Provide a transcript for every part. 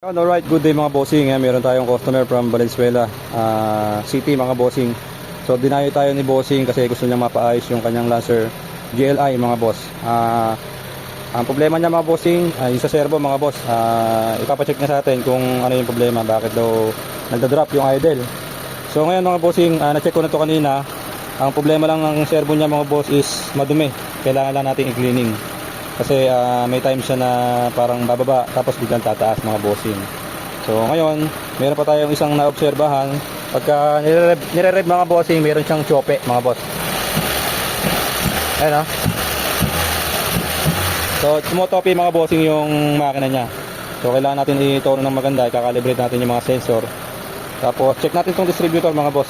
Alright, good day mga bossing. Meron tayong customer from Valenzuela City mga bossing. So dinayo tayo ni bossing kasi gusto niya mapaayos yung kanyang Lancer GLI mga boss. Ang problema niya mga bossing yung sa servo mga boss. Ipapacheck niya sa atin kung ano yung problema, bakit daw nagda-drop yung idle. So ngayon mga bossing, na-check ko na to kanina. Ang problema lang ng servo niya mga boss is madumi. Kailangan lang natin i-cleaning. Kasi may time siya na parang bababa tapos biglang tataas mga bossing. So ngayon, meron pa tayong isang naobserbahan. Pagka nire-rev mga bossing, meron siyang chope mga boss. Ayan. So tumotopi mga bossing yung makina niya. So kailangan natin i-tono ng maganda, i-calibrate natin yung mga sensor. Tapos check natin itong distributor mga boss.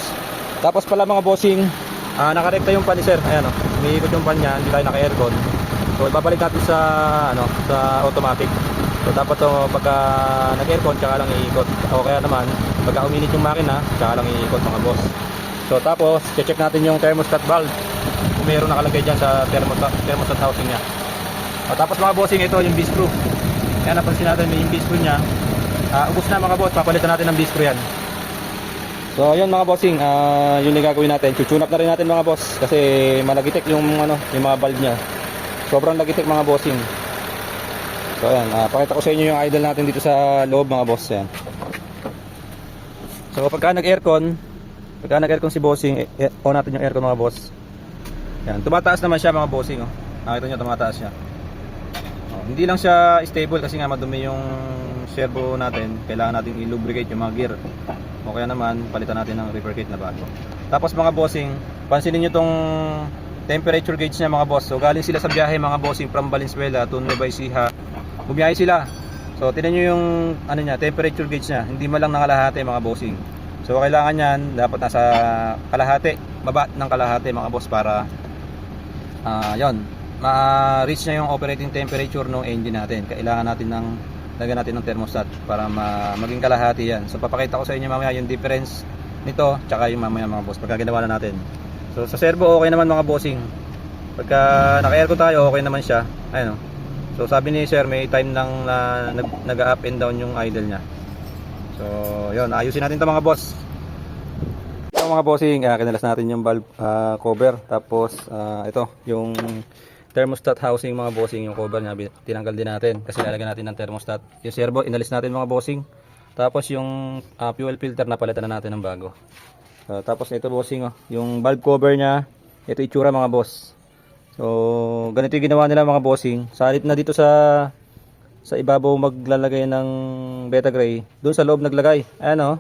Tapos pala mga bossing, nakarekta yung pan ni sir. Ayan umiikot yung pan niya, hindi tayo naka-aircon. So ibabalik natin sa sa automatic. So dapat to pagka nag-aircon tsaka lang iikot. O kaya naman pagka uminit yung makina, tsaka lang iikot mga boss. So tapos check natin yung thermostat valve. Kung mayroon nakalagay diyan sa thermostat housing niya. O tapos mga bossing, ito yung V-screw. Kaya napansin natin may yung V-screw niya. Ubos na mga boss, papalitan natin ng V-screw yan. So ayun mga bossing, yun yung gagawin natin. Tune up na rin natin mga boss kasi malagitik yung yung mga valve niya. Sobrang lagitik mga bossing. So ayan, pakita ko sa inyo yung idle natin dito sa loob mga boss. Ayan. So pagka nag-aircon si bossing, on natin yung aircon mga boss. Ayan, tumataas naman siya mga bossing. Nakita nyo, tumataas siya. Hindi lang siya stable kasi nga madumi yung servo natin. Kailangan natin i-lubricate yung mga gear. O kaya naman, palitan natin ng repair kit na bago. Tapos mga bossing, pansinin nyo tong temperature gauge niya mga boss. So galing sila sa biyahe mga bossing from Valenzuela to Nueva Ecija. Bumiyahe sila. So tingnan niyo yung niya, temperature gauge niya. Hindi man lang nakalahati mga bossing. So kailangan niyan dapat nasa kalahati, baba ng kalahati mga boss para yon, ma-reach niya yung operating temperature ng engine natin. Kailangan natin lagyan natin ng thermostat para maging kalahati yan. So papakita ko sa inyo mamaya yung difference nito tsaka yung mamaya mga boss pagka ginawa na natin. So sa servo okay naman mga bossing. Pagka naka-aircon tayo okay naman siya. Ayun. So sabi ni sir may time lang na nag-up and down yung idle niya. So yun, ayusin natin 'to mga boss. Ito mga bossing, kinalas natin yung valve cover. Tapos ito yung thermostat housing mga bossing, yung cover niya tinanggal din natin kasi lalagyan natin ng thermostat. Yung servo inalis natin mga bossing. Tapos yung fuel filter na palitan na natin ng bago. Tapos ito bossing yung valve cover niya, ito itsura mga boss. So ganito yung ginawa nila mga bossing. Sa halip na dito sa ibabaw maglalagay ng beta gray, doon sa loob naglagay. Ayan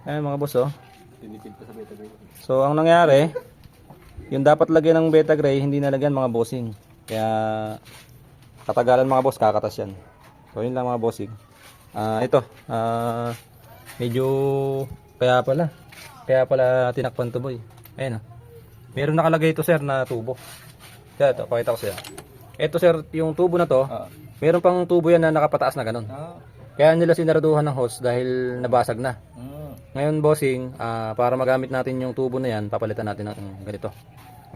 ayan mga boss tinipid pa sa beta gray. So ang nangyari, yung dapat lagyan ng beta gray hindi nalagyan mga bossing. Kaya katagalan mga boss, kakatas yan. So yun lang mga bossing. Ito medyo kaya pala tinakpan to boy. Ayan meron nakalagay ito sir na tubo. Kaya ito, pakita ko siya. Ito sir, yung tubo na to, meron pang tubo yan na nakapataas na ganun. Kaya nila sinaraduhan ng hose dahil nabasag na. Ngayon bossing, para magamit natin yung tubo na yan, papalitan natin ng ganito.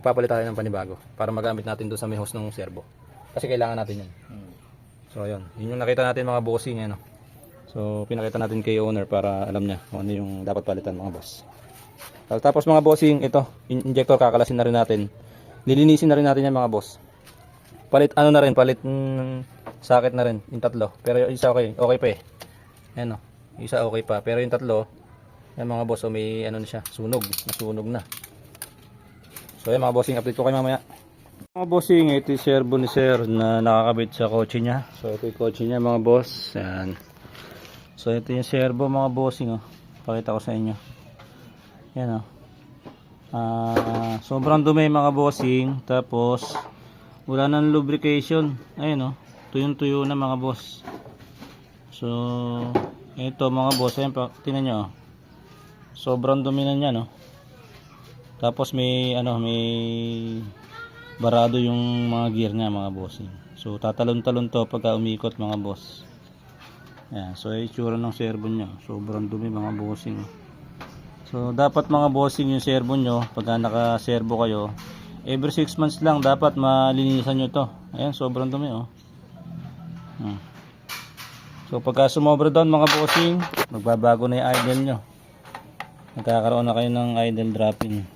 Papalitan natin ng panibago para magamit natin doon sa may hose ng servo. Kasi kailangan natin yan. So yun yung nakita natin mga bossing. So pinakita natin kay owner para alam niya kung ano yung dapat palitan mga boss. Tapos mga bossing, ito injector kakalasin na rin natin. Lilinisin na rin natin yan mga boss. Palit socket na rin yung tatlo. Pero yung isa okay pa eh. Ayan isa okay pa. Pero yung tatlo, yan mga boss, may na siya, nasunog na. So yan mga bossing, update ko kayo mamaya. Mga bossing, ito yung servo ni sir na nakakabit sa kotse niya. So ito yung kotse niya mga boss. Yan. So ito yung servo mga bossing pakita ko sa inyo. Yan sobrang dumi mga bossing. Tapos wala nang lubrication. Ayun tuyong-tuyo na mga boss. So ito mga boss, ayan tingnan nyo sobrang dumi na niya Tapos may barado yung mga gear niya mga bossing. So tatalon-talon to pagka umikot mga boss. Ayan, so itsura ng servo niya sobrang dumi mga bossing. So dapat mga bossing yung servo nyo pagka naka-servo kayo, every 6 months lang dapat malinisan nyo to. Ayan, sobrang dumi So So pagka sumobra doon mga bossing, magbabago na yung idle nyo. Nagkakaroon na kayo ng idle dropping.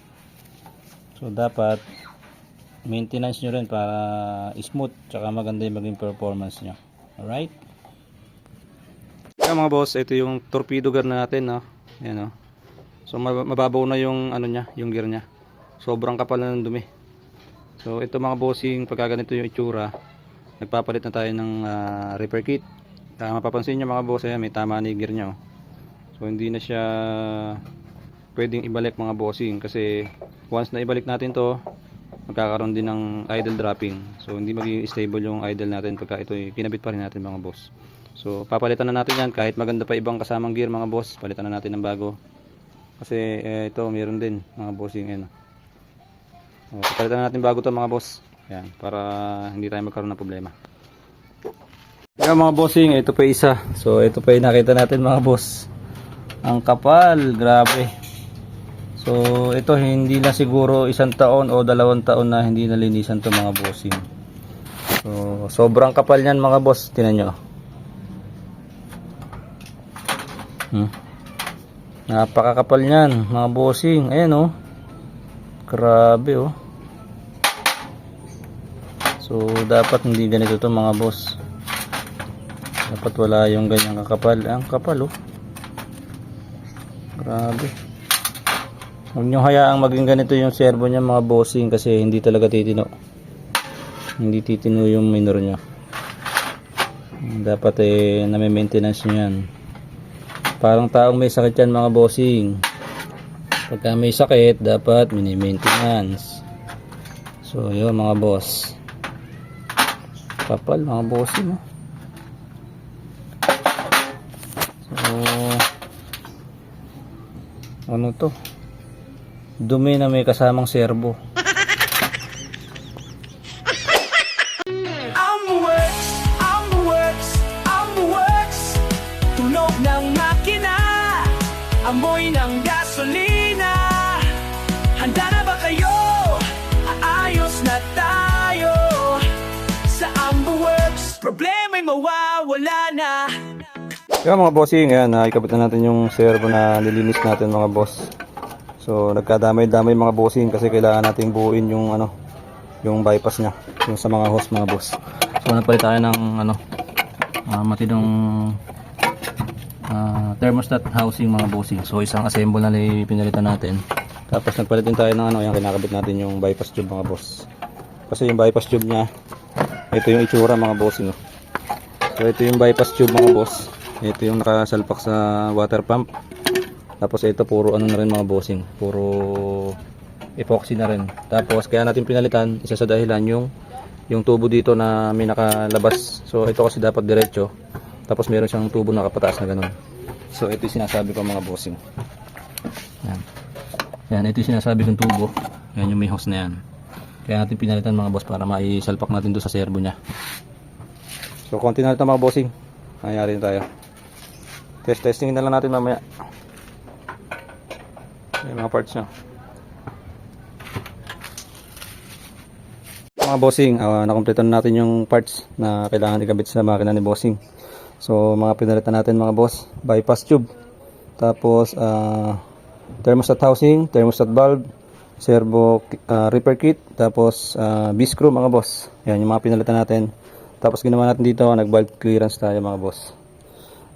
So dapat maintenance nyo rin para smooth tsaka maganda yung maging performance nyo. Alright? Kaya mga boss, ito yung torpedo gear natin, no? Ayan, no? So mababaw na yung ano niya, yung gear niya. Sobrang kapal na ng dumi. So ito mga bossing, pagka ganito yung itsura, nagpapalit na tayo ng repair kit. Mapapansin nyo mga boss, ayan, may tama na yung gear nya, oh. So hindi na siya pwedeng ibalik mga bossing, kasi once na ibalik natin to, magkakaroon din ng idle dropping. So hindi magiging stable yung idle natin pagka ito kinabit pa rin natin mga boss. So papalitan na natin yan, kahit maganda pa ibang kasamang gear mga boss, palitan na natin ng bago. Kasi ito meron din mga bossing, ayan. Palitan na natin bago to mga boss. Ayan, para hindi tayo magkaroon ng problema. Kaya mga bossing, ito pa isa. So ito pa yung nakita natin mga boss. Ang kapal, grabe. So ito hindi na siguro 1 taon o 2 taon na hindi nalinisan to mga bossing. So sobrang kapal niyan mga boss, tingnan nyo. Napakakapal niyan mga bossing. Ayan, oh. Grabe, oh. So dapat hindi ganito to mga boss. Dapat wala yung ganyang kakapal. Ang kapal, oh. Grabe. Huwag nyo hayaang maging ganito yung servo niya mga bossing, kasi hindi talaga titino. Hindi titino yung minor nya. Dapat na-maintenance nyo yan. Parang taong may sakit yan mga bossing. Pagka may sakit, dapat mini-maintenance. So yun mga boss. Kapal mga bossing, oh. Ano to? Dumi na may kasamang servo. Tunog ng makina, amoy ng gasolina. Handa na ba kayo? Aayos na tayo. Sa AmbuWorks, problema'y mawawala na. Kaya mga bossing, ayan, ikabit na natin yung servo na nilinis natin mga boss. So nagkadamay-damay mga bossing, kasi kailangan nating buuin yung ano, yung bypass nya, yung sa mga hose mga boss. So nagpalit tayo ng ano, matinong thermostat housing mga bossing. So isang assemble na pinalitan natin. Tapos nagpalit din tayo ng ano, yung kinakabit natin yung bypass tube mga boss. Kasi yung bypass tube nya, ito yung itsura mga bossing, oh. So ito yung bypass tube mga boss. Ito yung nakasalpak sa water pump. Tapos ito puro ano na rin mga bossing, puro epoxy na rin. Tapos kaya natin pinalitan, isa sa dahilan yung tubo dito na may nakalabas. So ito kasi dapat diretso. Tapos meron siyang tubo na kapataas na ganun. So ito yung sinasabi ko mga bossing. Yan. Yan, ito yung sinasabi kong tubo. Yan yung may hose na yan. Kaya natin pinalitan mga boss para maisalpak natin doon sa servo nya. So konti na ito mga bossing. Nangyari na tayo. Testing na lang natin mamaya yung mga parts nya. Mga bossing, nakompleto na natin yung parts na kailangan ikabit sa makina ni bossing. So mga pinalitan natin mga boss, bypass tube, tapos thermostat housing, thermostat valve, servo repair kit, tapos B-screw mga boss. Yan yung mga pinalitan natin. Tapos ginawa natin dito, nag-valve clearance tayo mga boss.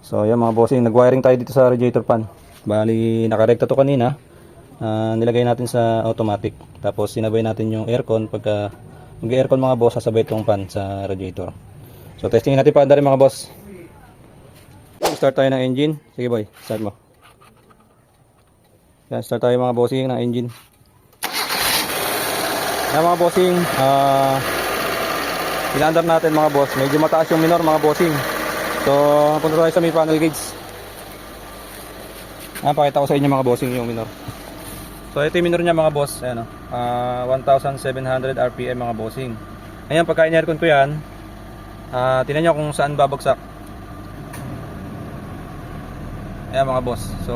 So yan mga bossing, nag-wiring tayo dito sa radiator fan. Bali nakarekta to kanina. Nilagay natin sa automatic. Tapos sinabay natin yung aircon. Pagka mag-aircon mga boss, sasabay itong fan sa radiator. So testingin natin pa rin mga boss. Start tayo ng engine. Sige boy, start mo. Yan, start tayo mga bossing ng engine. Yan mga bossing, inaandar natin mga boss. Medyo mataas yung minor mga bossing. So punta tayo sa may panel gauge. Pakita ko sa inyo mga bossing yung minor. So ito yung minor niya mga boss. Ayan, 1700 RPM mga bossing. Ayan, pagka in-aircon ko yan, tingnan nyo kung saan babagsak. Ayan mga boss. So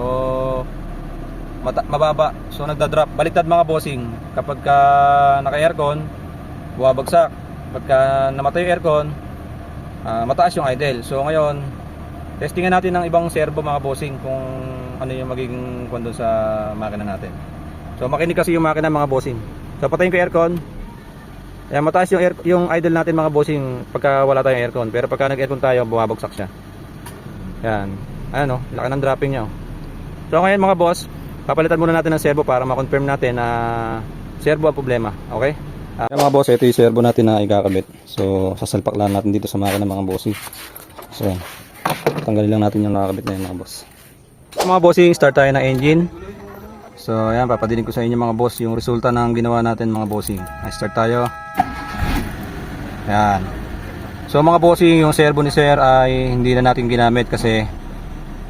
mababa. So nagda-drop. Baliktad mga bossing. Kapag naka-aircon, buwabagsak. Pagka namatay yung aircon, mataas yung idle. So ngayon, testingan natin ng ibang servo mga bossing kung ano yung magiging kondon sa makina natin. So makinig kasi yung makina mga bossing. So patayin ko aircon. Ayan, mataas yung idle natin mga bossing pagka wala tayong aircon. Pero pagka nag-aircon tayo, bumabagsak siya. Yan. Ano, laki ng dropping niya. So ngayon mga boss, papalitan muna natin ng servo para ma-confirm natin na servo ang problema. Okay? Mga boss, ito yung servo natin na ikakabit. So sasalpak lang natin dito sa makina mga bossing. So yan. Tanggalin lang natin yung nakakabit na yun mga boss. So, mga bossing, start tayo ng engine. So ayan, papadinig ko sa inyo mga boss yung resulta ng ginawa natin mga bossing. Start tayo. Ayan. So mga bossing, yung servo ni sir ay hindi na natin ginamit kasi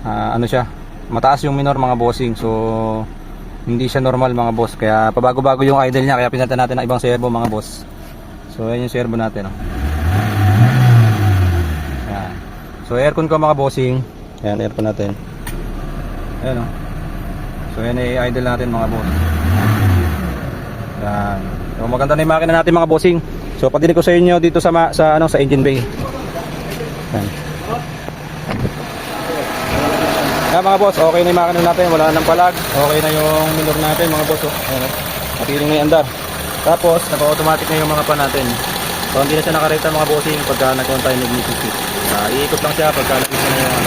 ano siya, mataas yung minor mga bossing. So hindi siya normal mga boss. Kaya pabago-bago yung idle niya, kaya pinalitan natin ng ibang servo mga boss. So ayan yung servo natin. Ayan. So aircon ko mga bossing. Ayan, aircon natin. Ayan o. So yan ay idle natin mga boss. Yan. So maganda na yung makina natin mga bossing. So padinig ko sa inyo dito sa engine bay. Yan. Yan mga boss, okay na yung makina natin, wala nang palag. Okay na yung minor natin mga boss. Ayan. Matiling na yung andar. Tapos naka-automatic na yung mga pan natin. So hindi na siya nakarekta mga bossing pagka nag-on tayo nag-missing. Iikot lang siya pagka nakita na yung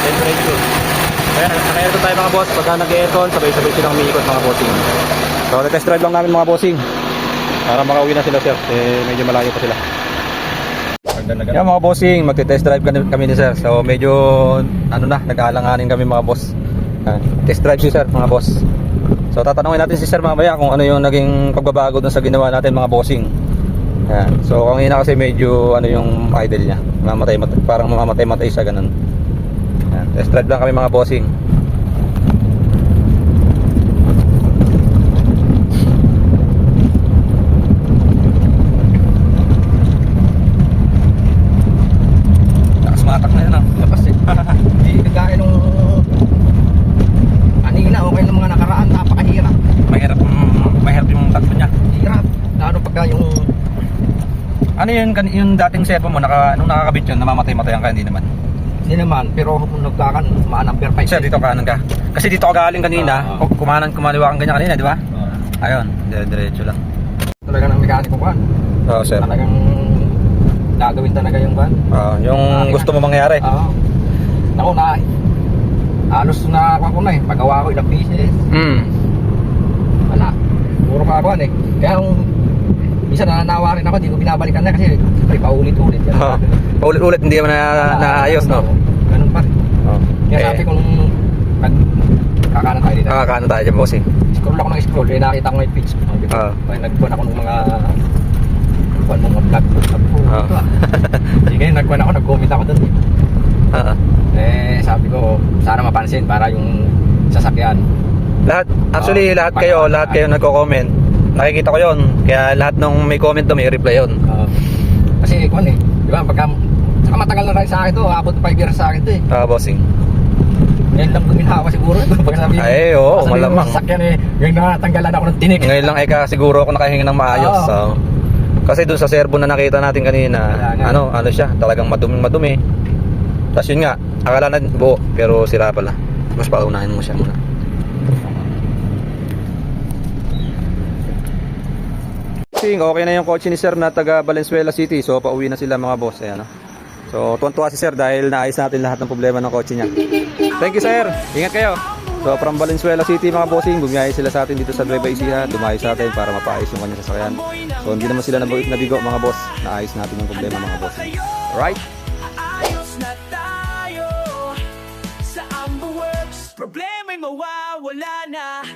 temperature. Kaya naka-aircon tayo mga boss. Pagka nag-aircon, sabay-sabay silang umiikot mga bossing. So test drive lang namin mga bossing para makauwi na sila sir. Medyo malayo pa sila. Yan mga bossing, magte-test drive kami ni sir. So medyo nag-aalanganin kami mga boss. Test drive si sir mga boss. So tatanungin natin si sir mamaya kung ano yung naging pagbabago dun sa ginawa natin mga bossing. Yan. So kanina kasi medyo yung idle niya. Parang mamamatay-matay siya ganun. Yan. Test drive lang kami mga bossing. Nakasmatak na yun Lapas eh. Hindi kagaya nung kanina, okay ng mga nakaraan, napakahirap. Mahirap yung takbo niya. Hirap. Lalo pagka yung Ano yung dating servo mo nung nakakabit yun, namamatay-matayan ka, hindi naman. hindi naman, pero kung nagkakan, maan-number 5. Sir, dito kanan ka. Kasi dito ka galing kanina, kumaliwa kang ganyan kanina, di ba? Ayun, diretso lang. Talaga ng mekaniko kan. Oo, sir. Talagang gagawin talaga yung van. Yung gusto mo mangyari. Oo. Naku na, halos na ako na eh. Pagawa ko ilang pieces. Wala. Puro kakuan eh. Kaya kung minsan nananawa rin ako, di ko binabalikan na kasi paulit-ulit. Paulit-ulit, hindi naman naayos, no? Ganun pa rin. Kaya sabi ko nung kakanan tayo dito. Kakanan tayo dyan, bossing. Scroll ako ng scroll, nakita ko yung page. Kaya nagbuwan ako ng mga vlog. Sige, nagbuwan ako, nag-comment ako doon. Sabi ko, sana mapansin para yung sasakyan. Lahat kayo nagko-comment. Nakikita ko yon. Kaya lahat nung may comment doon, may reply yon. Kasi kung di ba, saka matagal na rin sa akin to, abot 5 years sa akin to eh. Bossing. Ngayon lang guminawa siguro. Ay, oo, malamang. Sasakyan eh, ngayon natanggalan ako ng tinik. Ngayon lang siguro ako nakahinga ng maayos. Kasi doon sa servo na nakita natin kanina, ano siya, talagang madumi. Tapos yun nga, akala na buo, pero sira pala. Mas paunahin mo siya muna. Okay na yung kotse ni sir na taga Valenzuela City. So pauwi na sila mga boss. Ayan, so tuwan-tuwa si sir dahil naayos natin lahat ng problema ng kotse niya. Thank you sir, ingat kayo. So from Valenzuela City mga bossing, bumiyahe sila sa atin dito sa Nueva Ecija. Dumayo sa atin para mapaayos yung kanyang sasakyan. So hindi naman sila nabigo mga boss. Naayos natin yung problema mga bossing. Alright? Ayos na tayo sa Amberworks. Problema'y mawawala na.